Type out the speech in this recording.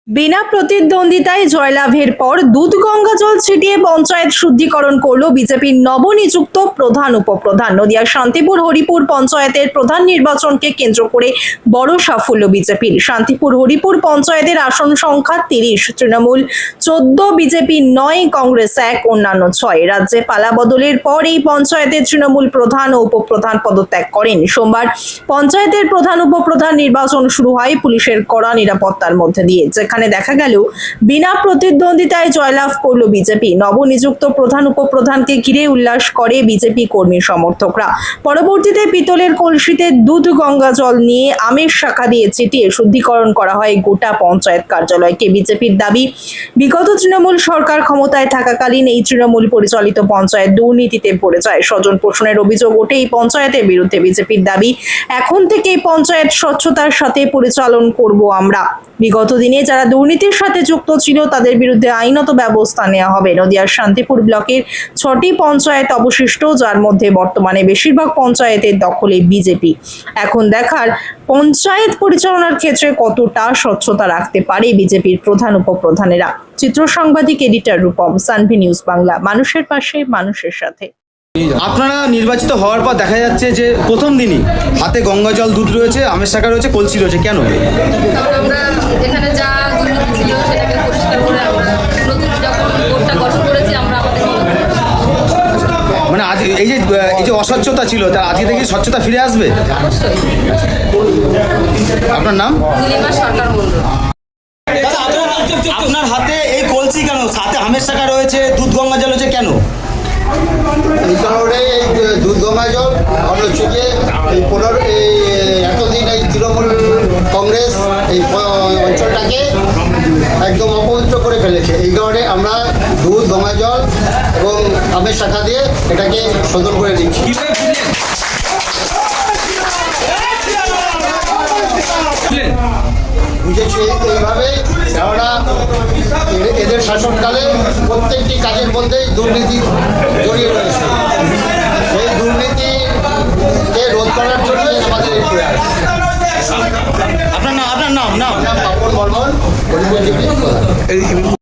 বিনা প্রতিদ্বন্দ্বিতায় জয়লাভের পর দুধগঙ্গা জল ছিটিয়ে পঞ্চায়েত শুদ্ধিকরণ করল বিজেপির নবনিযুক্ত প্রধান উপপ্রধান। নদিয়ার শান্তিপুর হরিপুর পঞ্চায়েতের প্রধান নির্বাচনকে কেন্দ্র করে বড় সাফল্য বিজেপির। শান্তিপুর হরিপুর পঞ্চায়েতের আসন সংখ্যা 30, তৃণমূল 14, বিজেপি 9, কংগ্রেস 1, অন্যান্য 6। রাজ্যে পালাবদলের পর এই পঞ্চায়েতের তৃণমূল প্রধান ও উপপ্রধান পদত্যাগ করেন। সোমবার পঞ্চায়েতের প্রধান উপপ্রধান নির্বাচন শুরু হয় পুলিশের কড়া নিরাপত্তার মধ্যে দিয়ে। যেখানে দেখা গেল বিনা প্রতিদ্বন্দ্বিতায় জয়লাভ করল বিজেপি। নবনিযুক্ত প্রধান উপপ্রধানকে ঘিরে উল্লাস করে বিজেপি কর্মী সমর্থকরা। পরবর্তীতে পিতলের কলসিতে দুধ গঙ্গা জল নিয়ে আমের শাখা দিয়ে ছিটিয়ে শুদ্ধিকরণ করা হয় গোটা পঞ্চায়েত কার্যালয়কে। বিজেপির দাবি, বিগত তৃণমূল সরকার ক্ষমতায় থাকাকালীন এই তৃণমূল পরিচালিত পঞ্চায়েত দুর্নীতিতে ভরে যায়। স্বজন পোষণের অভিযোগ ওঠে এই পঞ্চায়েতের বিরুদ্ধে। বিজেপির দাবি, এখন থেকে এই পঞ্চায়েত স্বচ্ছতার সাথে পরিচালন করব আমরা। বিগত দিনে যারা দুর্নীতির সাথে যুক্ত ছিল তাদের বিরুদ্ধে আইনত ব্যবস্থা নেওয়া হবে। নদিয়ার শান্তিপুর ব্লকের 6টি পঞ্চায়েত অবশিষ্ট, যার মধ্যে বর্তমানে বেশিরভাগ পঞ্চায়েতের দখলে বিজেপি। এখন দেখার পঞ্চায়েত পরিচালনার ক্ষেত্রে কতটা স্বচ্ছতা রাখতে পারে বিজেপির প্রধান উপপ্রধানেরা। চিত্র সাংবাদিক এডিটর রূপম, সানভি নিউজ বাংলা, মানুষের পাশে মানুষের সাথে। আপনারা নির্বাচিত হওয়ার পর দেখা যাচ্ছে যে প্রথম দিনই হাতে গঙ্গা জল দুধ রয়েছে, আমের শাখা রয়েছে, কলসি রয়েছে, কেন? আমরা এখানে যা দুর্নীতি ছিল সেটাকে পরিষ্কার করে আমরা নতুন যখন বোর্ডটা গঠন করেছি আমরা আমাদের মানে আজ এই যে অস্বচ্ছতা ছিল তা আজকে থেকে স্বচ্ছতা ফিরে আসবে। অবশ্যই। আপনার নাম? নীলিমা সরকার মন্ডল। আপনার হাতে এই কলসি কেন? হাতে আমের শাখা রয়েছে, দুধ গঙ্গা জল রয়েছে, কেন? এই কারণে এই দুধ গঙ্গা জল আমরা হচ্ছে গিয়ে এই এতদিন এই তৃণমূল কংগ্রেস এই অঞ্চলটাকে একদম অপবিত্র করে ফেলেছে। এই কারণে আমরা দুধ গঙ্গা জল এবং আমের শাখা দিয়ে এটাকে শোধন করে দিচ্ছি। বুঝেছি এইভাবে, কেননা এদের শাসনকালে প্রত্যেকটি কাজের মধ্যেই দুর্নীতি জড়িয়ে রয়েছে। সেই দুর্নীতিকে রোধ করার জন্য আমাদের এই প্রয়াস। আপনার নাম? পাপন বর্মন।